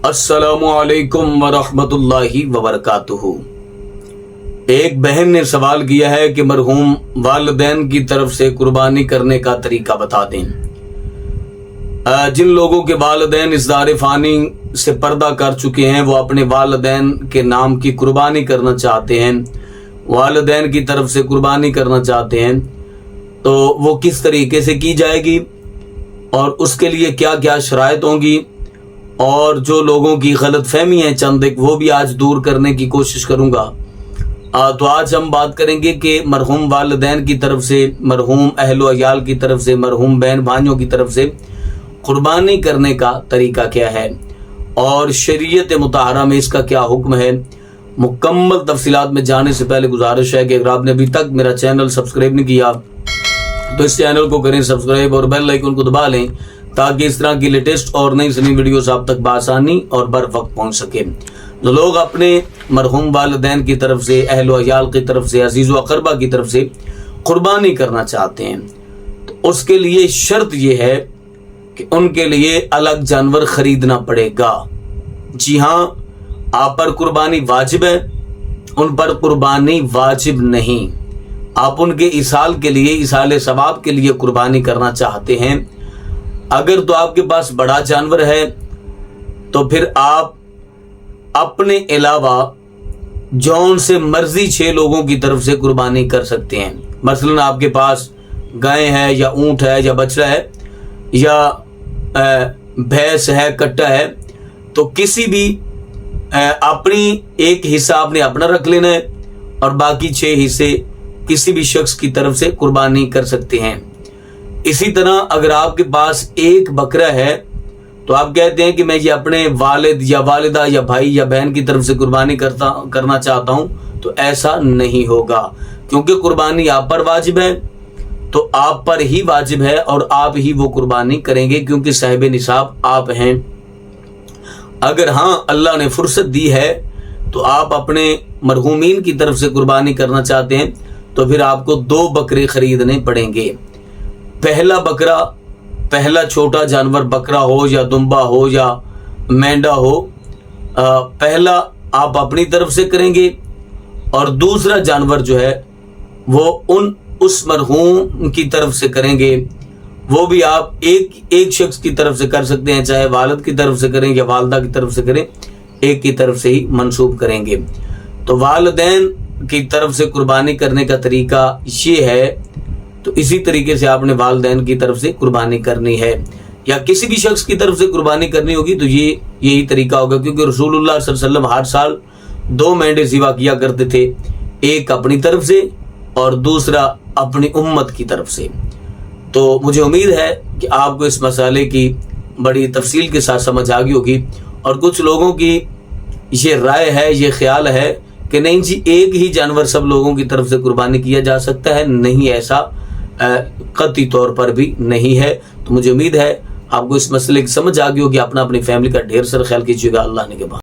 अस्सलामु अलैकुम वरहमतुल्लाहि वबरकातुहू। एक बहन ने सवाल किया है कि मरहूम वालिदैन की तरफ से कुर्बानी करने का तरीका बता दें। जिन लोगों के वालिदैन इस दार फानी से पर्दा कर चुके हैं, वो अपने वालिदैन के नाम की कुर्बानी करना चाहते हैं, वालिदैन की तरफ से कुर्बानी करना चाहते हैं, तो वो किस तरीके से की जाएगी और उसके लिए क्या क्या शराइत होंगी, और जो लोगों की गलत फहमी है चंद एक, वो भी आज दूर करने की कोशिश करूंगा। तो आज हम बात करेंगे कि मरहूम वालिदैन की तरफ से, मरहूम अहल अयाल की तरफ से, मरहूम बहन भाइयों की तरफ से कुर्बानी करने का तरीका क्या है और शरीयत मुताहरा में इसका क्या हुक्म है। मुकम्मल तफसीलात में जाने से पहले गुजारिश है कि अगर आपने अभी तक मेरा चैनल सब्सक्राइब नहीं किया तो इस चैनल को करें सब्सक्राइब और बेल आइकन को दबा लें, ताकि इस तरह की लेटेस्ट और नई सनी वीडियोस आप तक बआसानी और बर वक्त पहुंच सके। जो लोग अपने मरहूम वालिदैन की तरफ से, अहल अयाल की तरफ से, अजीज़ व अक़रबा की तरफ से कुर्बानी करना चाहते हैं, तो उसके लिए शर्त यह है कि उनके लिए अलग जानवर खरीदना पड़ेगा। जी हाँ, आप पर कुर्बानी वाजिब है, उन पर कुर्बानी वाजिब नहीं। आप उनके इसाल के लिए, इसाले सवाब के लिए कुर्बानी करना चाहते हैं। अगर तो आपके पास बड़ा जानवर है तो फिर आप अपने अलावा जौन से मर्जी 6 लोगों की तरफ से कुर्बानी कर सकते हैं। मसलन आपके पास गाय है या ऊंट है या बछड़ा है या भैंस है, कट्टा है, तो किसी भी अपनी एक हिस्सा आपने अपना रख लेना है और बाकी 6 हिस्से किसी भी शख्स की तरफ से कुर्बानी कर सकते हैं। इसी तरह अगर आपके पास एक बकरा है तो आप कहते हैं कि मैं ये अपने वालिद या वालिदा या भाई या बहन की तरफ से कुर्बानी करना चाहता हूं, तो ऐसा नहीं होगा, क्योंकि कुर्बानी आप पर वाजिब है, तो आप पर ही वाजिब है और आप ही वो कुर्बानी करेंगे, क्योंकि साहिब निसाब आप हैं। अगर हाँ अल्लाह ने फुर्सत दी है तो आप अपने मरहूमीन की तरफ से कुर्बानी करना चाहते हैं, तो फिर आपको 2 बकरे खरीदने पड़ेंगे। पहला बकरा, पहला छोटा जानवर बकरा हो या दुम्बा हो या मेंढा हो, पहला आप अपनी तरफ से करेंगे और दूसरा जानवर जो है वो उस मरहूम की तरफ से करेंगे। वो भी आप एक शख्स की तरफ से कर सकते हैं, चाहे वालिद की तरफ से करें या वालदा की तरफ से करें, एक की तरफ से ही मंसूब करेंगे। तो वालिदैन की तरफ से कुर्बानी करने का तरीका ये है, तो इसी तरीके से आपने वालिदैन की तरफ से कुर्बानी करनी है, या किसी भी शख्स की तरफ से कुर्बानी करनी होगी तो यही तरीका होगा, क्योंकि रसूलुल्लाह सल्लल्लाहु अलैहि वसल्लम हर साल 2 मेंढे ज़िबा किया करते थे, एक अपनी तरफ से और दूसरा अपनी उम्मत की तरफ से। तो मुझे उम्मीद है कि आपको इस मसाले की बड़ी तफसील के साथ समझ आ गई होगी। और कुछ लोगों की ये राय है, ये ख्याल है कि नहीं जी, एक ही जानवर सब लोगों की तरफ से कुर्बानी किया जा सकता है। नहीं, ऐसा कतई तौर पर भी नहीं है। तो मुझे उम्मीद है आपको इस मसले की समझ आ गई होगी। अपना अपनी फैमिली का ढेर सारा ख्याल कीजिएगा। अल्लाह ने के बाद।